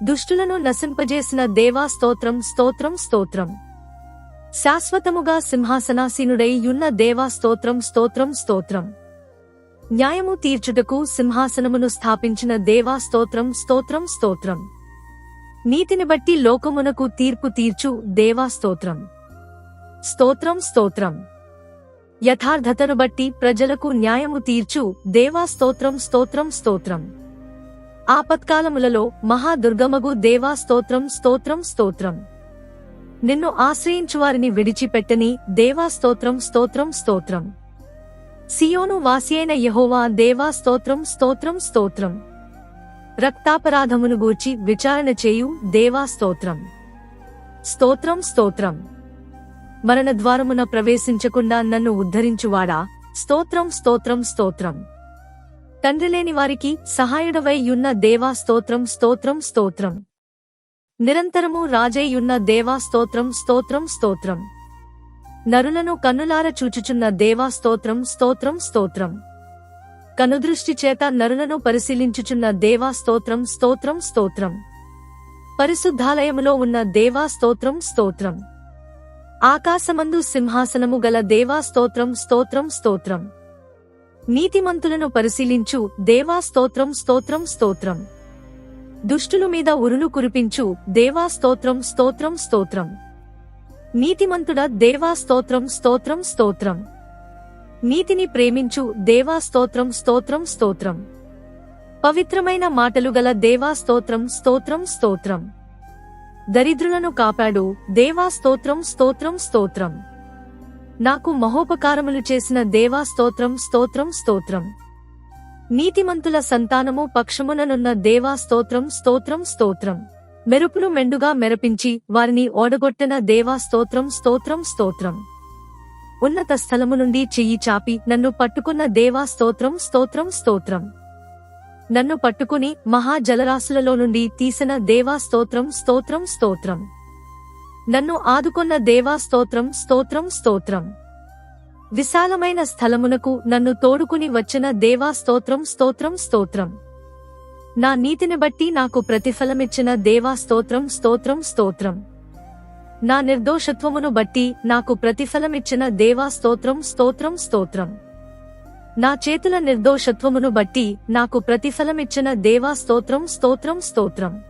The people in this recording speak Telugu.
దుష్టులను నశింపజేసిన దేవా స్తోత్రం స్తోత్రం స్తోత్రం. శాశ్వతముగా సింహాసనాసీనుడై యున్న దేవా స్తోత్రం స్తోత్రం స్తోత్రం. న్యాయము తీర్చుటకు సింహాసనమును స్థాపించిన దేవా స్తోత్రం స్తోత్రం స్తోత్రం. నీతిని బట్టి లోకమునకు తీర్పు తీర్చు దేవా స్తోత్రం స్తోత్రం స్తోత్రం. యథార్థతను బట్టి ప్రజలకు న్యాయము తీర్చు దేవా స్తోత్రం స్తోత్రం స్తోత్రం. ఆపత్కాలములలో మహాదుర్గమగు దేవా స్తోత్రం స్తోత్రం స్తోత్రం. నిన్ను ఆశ్రయించువారిని విడిచిపెట్టని దేవా స్తోత్రం స్తోత్రం స్తోత్రం. సియోను వాసియైన యెహోవా దేవా స్తోత్రం స్తోత్రం స్తోత్రం. రక్తాపరాధమును గూర్చి విచారణ చేయు దేవా స్తోత్రం స్తోత్రం స్తోత్రం. మరణ ద్వారమున ప్రవేశించకుండా నన్ను ఉద్ధరించువాడా స్తోత్రం స్తోత్రం స్తోత్రం. తండ్రిలేని వారికి సహాయుడవై యున్న దేవా స్తోత్రం స్తోత్రం స్తోత్రం. నిరంతరము రాజై యున్న దేవా స్తోత్రం స్తోత్రం స్తోత్రం. నరులను కన్నులార చూచుచున్న దేవా స్తోత్రం స్తోత్రం స్తోత్రం. కనుదృష్టి చేత నరులను పరిశీలించుచున్న దేవా స్తోత్రం స్తోత్రం స్తోత్రం. పరిశుద్ధాలయములో ఉన్న దేవా స్తోత్రం స్తోత్రం. ఆకాశమందు సింహాసనము గల దేవా స్తోత్రం స్తోత్రం స్తోత్రం. నీతిమంతులను పరిశీలించు దేవా స్తోత్రం స్తోత్రం స్తోత్రం. దుష్టుల మీద ఉరులు కురిపించు దేవా స్తోత్రం స్తోత్రం స్తోత్రం. నీతిమంతుడ దేవా స్తోత్రం స్తోత్రం స్తోత్రం. నీతిని ప్రేమించు దేవా స్తోత్రం స్తోత్రం స్తోత్రం. పవిత్రమైన మాటలు గల దేవా స్తోత్రం స్తోత్రం స్తోత్రం. దరిద్రులను కాపాడు దేవా స్తోత్రం స్తోత్రం స్తోత్రం. నాకు మహోపకారములు చేసిన దేవా స్తోత్రం స్తోత్రం స్తోత్రం. నీతిమంతుల సంతానము పక్షముననున్న దేవా స్తోత్రం స్తోత్రం స్తోత్రం. మెరుపును మెండుగా మెరపించి వారిని ఓడగొట్టిన దేవా స్తోత్రం స్తోత్రం స్తోత్రం. ఉన్నత స్థలము నుండి చెయ్యి చాపి నన్ను పట్టుకున్న దేవా స్తోత్రం స్తోత్రం స్తోత్రం. నన్ను పట్టుకుని మహాజలరాశులలో నుండి తీసిన దేవా స్తోత్రం స్తోత్రం స్తోత్రం. నన్ను ఆదుకొన్న దేవా స్తోత్రం స్తోత్రం స్తోత్రం. విశాలమైన స్థలమునకు నన్ను తోడుకుని వచ్చిన దేవా స్తోత్రం స్తోత్రం స్తోత్రం. నా నీతిని బట్టి నాకు ప్రతిఫలమిచ్చిన దేవా స్తోత్రం స్తోత్రం స్తోత్రం. నా నిర్దోషత్వమును బట్టి నాకు ప్రతిఫలమిచ్చిన దేవా స్తోత్రం స్తోత్రం స్తోత్రం. నా చేతుల నిర్దోషత్వమును బట్టి నాకు ప్రతిఫలమిచ్చిన దేవా స్తోత్రం స్తోత్రం స్తోత్రం.